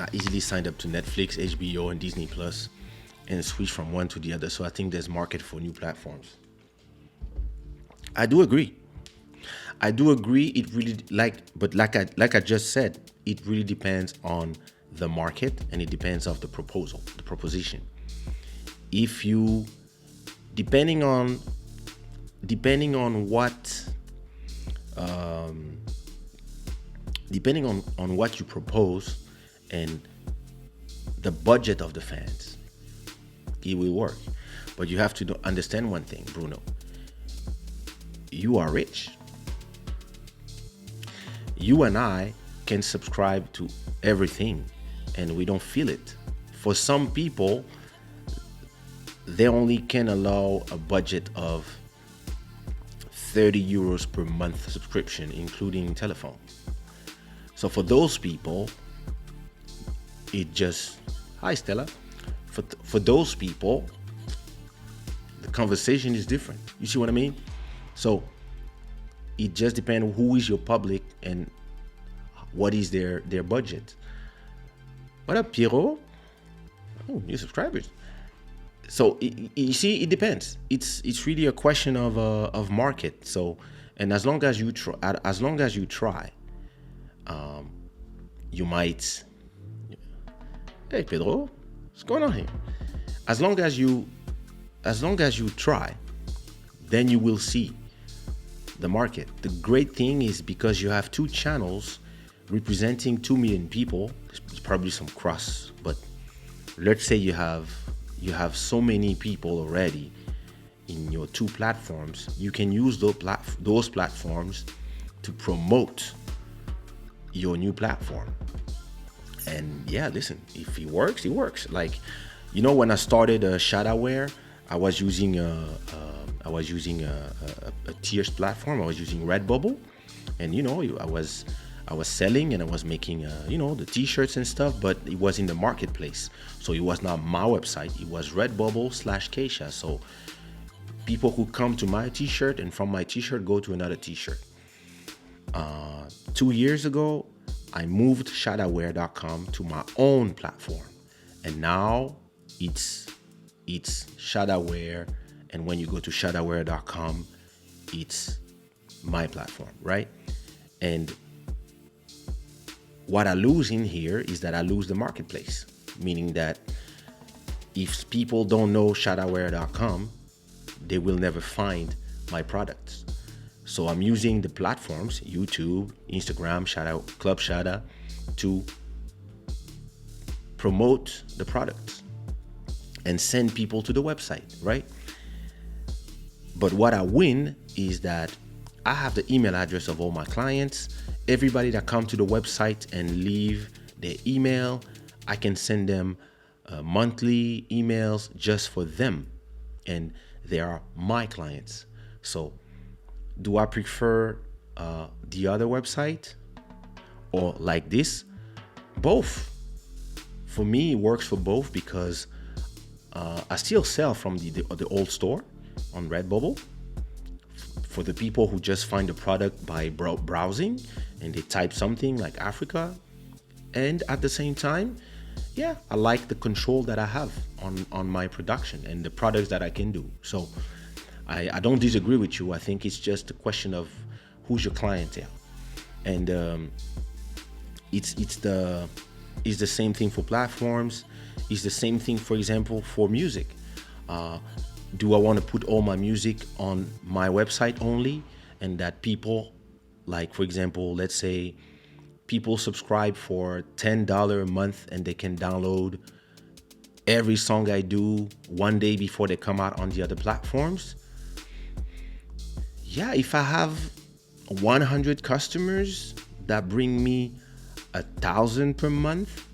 I easily signed up to Netflix, HBO, and Disney Plus, and switched from one to the other. So I think there's market for new platforms. I do agree. I do agree. It really but like I just said, it really depends on the market and it depends of the proposal, the proposition. If you depending on what depending on what you propose and the budget of the fans, it will work. But you have to understand one thing, Bruno. You are rich. You and I can subscribe to everything and we don't feel it. For some people, they only can allow a budget of 30 euros per month subscription, including telephone. So for those people, it just, hi Stella. For those people, the conversation is different. You see what I mean? So it just depends who is your public and what is their budget. What up, Pierrot? Oh, new subscribers. So you see, it depends. It's really a question of market. So, and as long as you try, you might. Hey, Pedro, what's going on here? As long as you try, then you will see the market. The great thing is because you have two channels representing 2 million people. There's probably some cross, but let's say you have so many people already in your two platforms. You can use those platforms to promote your new platform. And yeah, listen, if it works, it works. Like, when I started Shada, I was using a tiers platform. I was using Redbubble, and I was selling and I was making the t-shirts and stuff, but it was in the marketplace. So it was not my website. It was Redbubble/Kaysha. So people who come to my t-shirt and from my t-shirt go to another t-shirt. 2 years ago, I moved Shadaware.com to my own platform, and now it's Shadaware. And when you go to Shadaware.com, it's my platform, right? And what I lose in here is that I lose the marketplace, meaning that if people don't know Shadaware.com, they will never find my products. So I'm using the platforms, YouTube, Instagram, Shada, Club Shada, to promote the products and send people to the website, right? But what I win is that I have the email address of all my clients. Everybody that come to the website and leave their email, I can send them monthly emails just for them. And they are my clients. So do I prefer the other website or like this? Both. For me, it works for both because I still sell from the old store on Redbubble. For the people who just find the product by browsing and they type something like Africa. And at the same time, yeah, I like the control that I have on my production and the products that I can do. So I don't disagree with you. I think it's just a question of who's your clientele. And it's the same thing for platforms. It's the same thing, for example, for music. Do I want to put all my music on my website only, and that people, like, for example, let's say people subscribe for $10 a month and they can download every song I do one day before they come out on the other platforms? Yeah, if I have 100 customers that bring me 1,000 per month,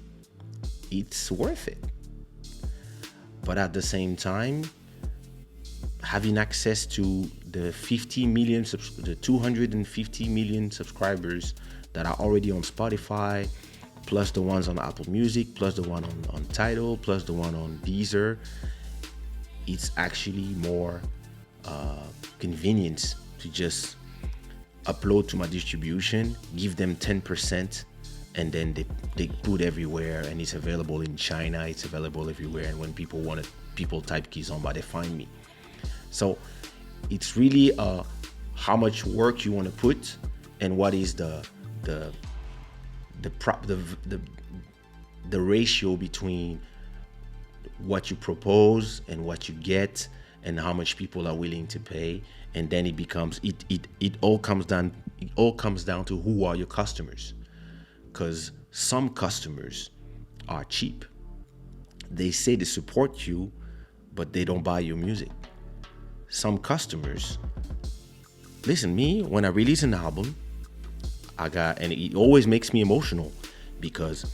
it's worth it. But at the same time, having access to the 250 million subscribers that are already on Spotify, plus the ones on Apple Music, plus the one on Tidal, plus the one on Deezer, it's actually more convenient to just upload to my distribution, give them 10%, and then they put everywhere, and it's available in China, it's available everywhere, and when people want it, people type Kizomba, they find me. So it's really how much work you want to put, and what is the ratio between what you propose and what you get, and how much people are willing to pay. And then it all comes down to who are your customers, because some customers are cheap. They say they support you, but they don't buy your music. Some customers, listen, me, when I release an album, and it always makes me emotional, because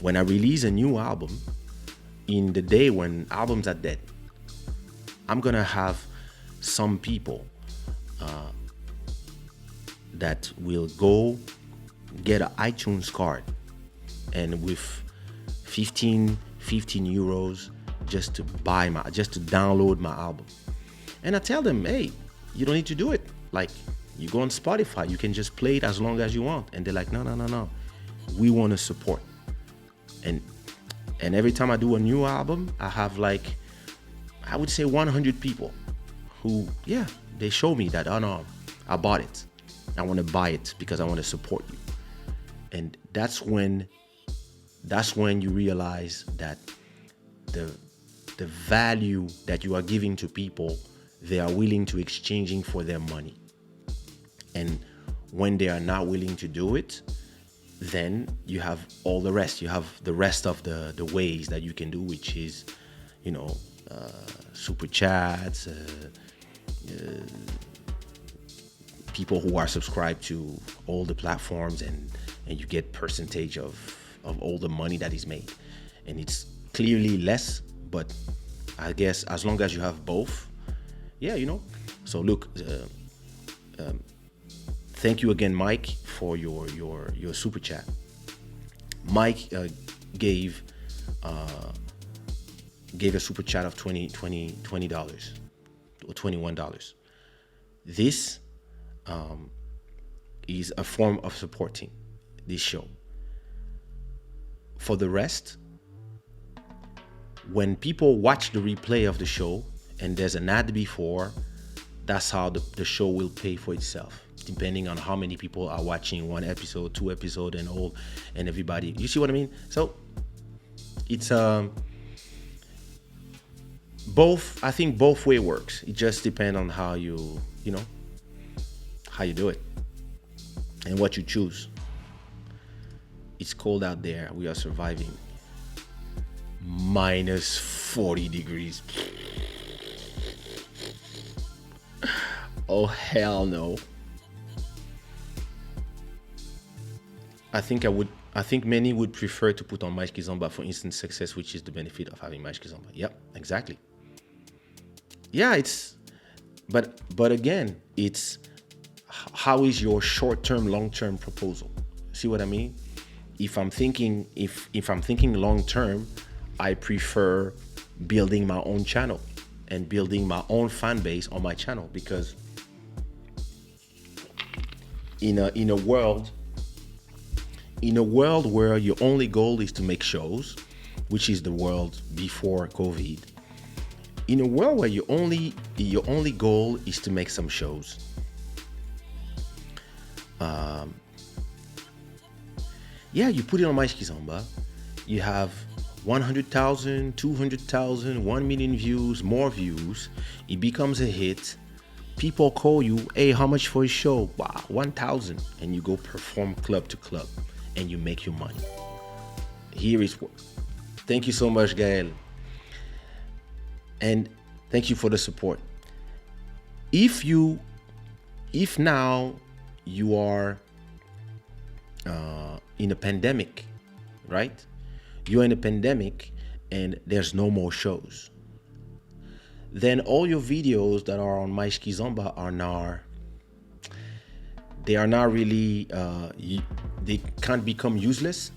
when I release a new album, in the day when albums are dead, I'm gonna have some people that will go get an iTunes card, and with 15 euros just to download my album. And I tell them, hey, you don't need to do it. Like, you go on Spotify, you can just play it as long as you want. And they're like, no. We want to support. And every time I do a new album, I have like, I would say 100 people who, yeah, they show me that, oh no, I bought it. I want to buy it because I want to support you. And that's when you realize that the value that you are giving to people, they are willing to exchanging for their money. And when they are not willing to do it, then you have all the rest. You have the rest of the ways that you can do, which is, super chats, people who are subscribed to all the platforms, and you get percentage of all the money that is made. And it's clearly less, but I guess as long as you have both, yeah, So look, thank you again, Mike, for your super chat. Mike gave a super chat of $20 or $21. This is a form of supporting this show. For the rest, when people watch the replay of the show and there's an ad before, that's how the show will pay for itself, depending on how many people are watching one episode, two episodes, and everybody. You see what I mean? So it's both. I think both way works. It just depends on how you do it and what you choose. It's cold out there. We are surviving. Minus 40 degrees. Oh, hell no. I think many would prefer to put on Mais Kizomba for instant success, which is the benefit of having Mais Kizomba. Yep, exactly. Yeah, but again, it's how is your short-term, long-term proposal? See what I mean? If I'm thinking long-term, I prefer building my own channel and building my own fan base on my channel, because in a world where your only goal is to make shows, which is the world before COVID, in a world where your only goal is to make some shows, you put it on Mais Kizomba, you have 100,000, 200,000, 1 million views, more views, it becomes a hit. People call you, hey, how much for a show? Wow, 1,000, and you go perform club to club, and you make your money. Here is what. Thank you so much, Gael, and thank you for the support. If now you are in a pandemic, right? You're in a pandemic and there's no more shows, then all your videos that are on Mais Kizomba are not really, they can't become useless,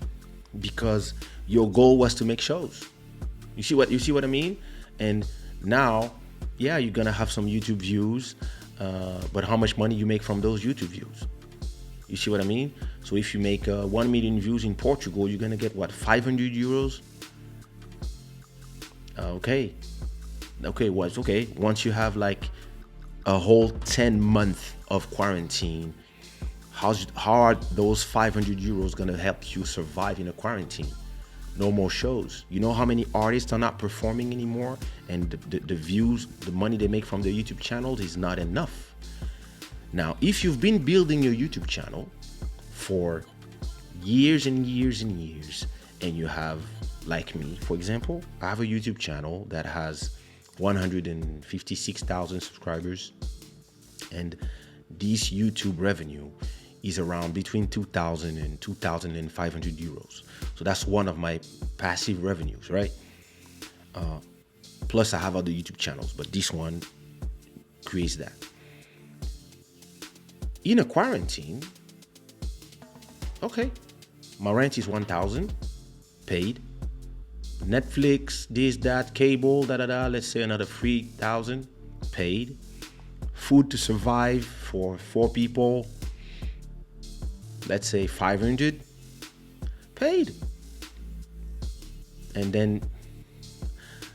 because your goal was to make shows. You see what I mean? And now, yeah, you're gonna have some YouTube views, but how much money you make from those YouTube views? You see what I mean? So if you make 1 million views in Portugal, you're gonna get what, 500 euros? Okay. Okay, what's okay? Once you have like a whole 10 month of quarantine, how are those 500 euros gonna help you survive in a quarantine? No more shows. You know how many artists are not performing anymore, and the views, the money they make from their YouTube channels is not enough. Now, if you've been building your YouTube channel for years and years and years, and you have, like me, for example, I have a YouTube channel that has 156,000 subscribers, and this YouTube revenue is around between 2,000 and 2,500 euros. So that's one of my passive revenues, right? Plus I have other YouTube channels, but this one creates that. In a quarantine, okay, my rent is 1,000 paid. Netflix, this, that, cable, let's say another 3,000 paid. Food to survive for 4 people, let's say 500 paid. And then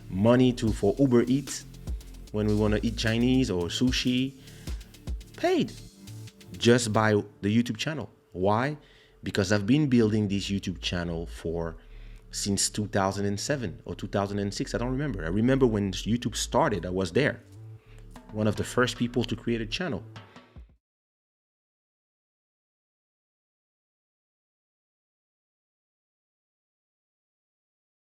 money for Uber Eats when we want to eat Chinese or sushi, paid just by the YouTube channel. Why? Because I've been building this YouTube channel since 2007 or 2006. I don't remember. I remember when YouTube started, I was there. One of the first people to create a channel.